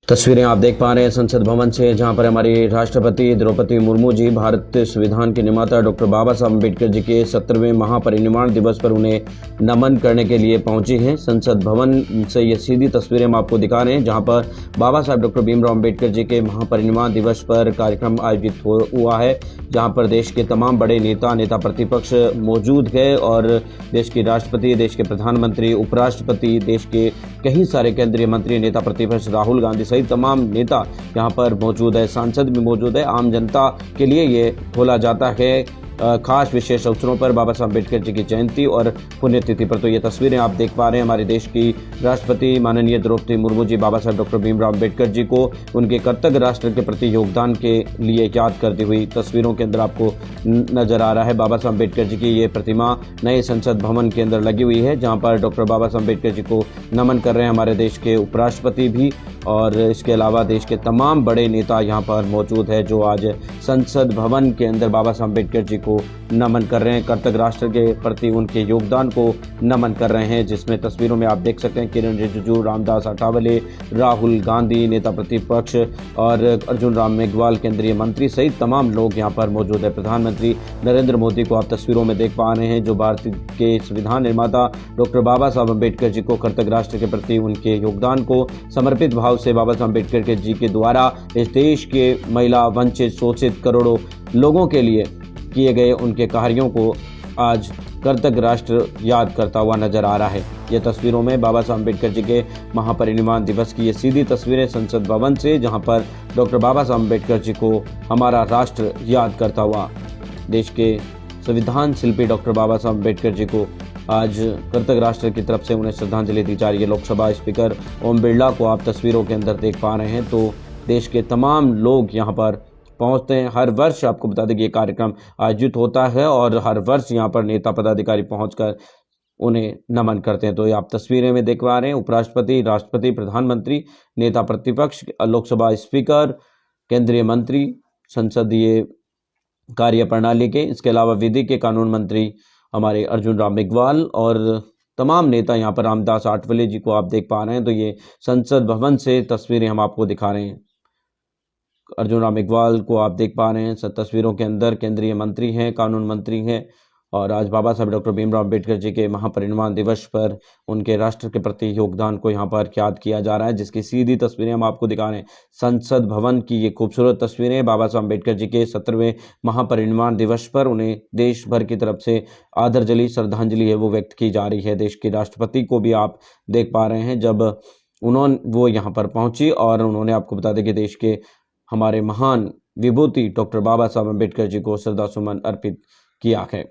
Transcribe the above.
तस्वीरें आप देख पा रहे हैं संसद भवन से, जहां पर हमारी राष्ट्रपति द्रौपदी मुर्मू जी भारतीय संविधान के निर्माता डॉक्टर बाबा साहब अम्बेडकर जी के 70वें महापरिनिर्वाण दिवस पर उन्हें नमन करने के लिए पहुंची हैं। संसद भवन से ये सीधी तस्वीरें हम आपको दिखा रहे हैं, जहां पर बाबा साहब डॉक्टर भीमराव अम्बेडकर जी के महापरिनिर्वाण दिवस पर कार्यक्रम आयोजित हुआ है, जहां पर देश के तमाम बड़े नेता प्रतिपक्ष मौजूद है और देश की राष्ट्रपति, देश के प्रधानमंत्री, उपराष्ट्रपति, देश के कई सारे केंद्रीय मंत्री, नेता प्रतिपक्ष राहुल गांधी सहित तमाम नेता यहाँ पर मौजूद है। सांसद भी मौजूद है। आम जनता के लिए ये खोला जाता है खास विशेष अवसरों पर बाबा साहब अम्बेडकर जी की जयंती और पुण्यतिथि पर। तो ये तस्वीरें आप देख पा रहे हैं हमारे देश की राष्ट्रपति माननीय द्रौपदी मुर्मू जी बाबा साहब डॉक्टर भीमराव अम्बेडकर जी को उनके कृतज्ञ राष्ट्र के प्रति योगदान के लिए याद करती हुई तस्वीरों के अंदर आपको नजर आ रहा है। बाबा साहब अम्बेडकर जी की ये प्रतिमा नए संसद भवन के अंदर लगी हुई है, जहाँ पर डॉक्टर बाबा साहब अम्बेडकर जी को नमन कर रहे हैं हमारे देश के उपराष्ट्रपति भी, और इसके अलावा देश के तमाम बड़े नेता यहाँ पर मौजूद है जो आज संसद भवन के अंदर बाबा साहब अम्बेडकर जी को नमन कर रहे हैं, कृतज्ञ राष्ट्र के प्रति उनके योगदान को नमन कर रहे हैं। जिसमें तस्वीरों में आप देख सकते हैं किरण रिजिजू, रामदास अठावले, राहुल गांधी नेता प्रतिपक्ष और अर्जुन राम मेघवाल केंद्रीय मंत्री सहित तमाम लोग यहाँ पर मौजूद है। प्रधानमंत्री नरेंद्र मोदी को आप तस्वीरों में देख पा रहे हैं, जो भारत के संविधान निर्माता डॉक्टर बाबा साहब अम्बेडकर जी को कृतज्ञ राष्ट्र के प्रति उनके योगदान को समर्पित भाव से बाबा साहब अम्बेडकर जी के द्वारा इस देश के महिला, वंचित, शोषित करोड़ों लोगों के लिए किए गए उनके कार्यों को आज कृतज्ञ राष्ट्र याद करता हुआ नजर आ रहा है। ये तस्वीरों में बाबा साहब अम्बेडकर जी के महापरिनिर्वाण दिवस की ये सीधी तस्वीरें संसद भवन से, जहां पर डॉक्टर बाबा साहब अम्बेडकर जी को हमारा राष्ट्र याद करता हुआ देश के संविधान शिल्पी डॉक्टर बाबा साहब अम्बेडकर जी को आज कृतज्ञ राष्ट्र की तरफ से उन्हें श्रद्धांजलि दी जा रही है। लोकसभा स्पीकर ओम बिरला को आप तस्वीरों के अंदर देख पा रहे हैं। तो देश के तमाम लोग यहाँ पर पहुंचते हैं। हर वर्ष आपको बता दें कि ये कार्यक्रम आयोजित होता है और हर वर्ष यहाँ पर नेता पदाधिकारी पहुंचकर उन्हें नमन करते हैं। तो ये आप तस्वीरें में देख पा रहे हैं उपराष्ट्रपति, राष्ट्रपति, प्रधानमंत्री, नेता प्रतिपक्ष, लोकसभा स्पीकर, केंद्रीय मंत्री, संसदीय कार्य प्रणाली के, इसके अलावा विधि के कानून मंत्री हमारे अर्जुन राम मेघवाल और तमाम नेता यहाँ पर, रामदास आठवले जी को आप देख पा रहे हैं। तो ये संसद भवन से तस्वीरें हम आपको दिखा रहे हैं। अर्जुन राम मेघवाल को आप देख पा रहे हैं तस्वीरों के अंदर, केंद्रीय मंत्री हैं, कानून मंत्री हैं, और आज बाबा साहब डॉक्टर भीमराव अम्बेडकर जी के महापरिनिर्वाण दिवस पर उनके राष्ट्र के प्रति योगदान को यहाँ पर याद किया जा रहा है, जिसकी सीधी तस्वीरें हम आपको दिखा रहे हैं। संसद भवन की ये खूबसूरत तस्वीरें बाबा साहब अम्बेडकर जी के 70वें महापरिनिर्वाण दिवस पर उन्हें देश भर की तरफ से आदरजली श्रद्धांजलि है वो व्यक्त की जा रही है। देश के राष्ट्रपति को भी आप देख पा रहे हैं जब वो यहाँ पर पहुंची और उन्होंने, आपको बता दें कि देश के हमारे महान विभूति डॉक्टर बाबा साहब अम्बेडकर जी को श्रद्धा सुमन अर्पित किया है।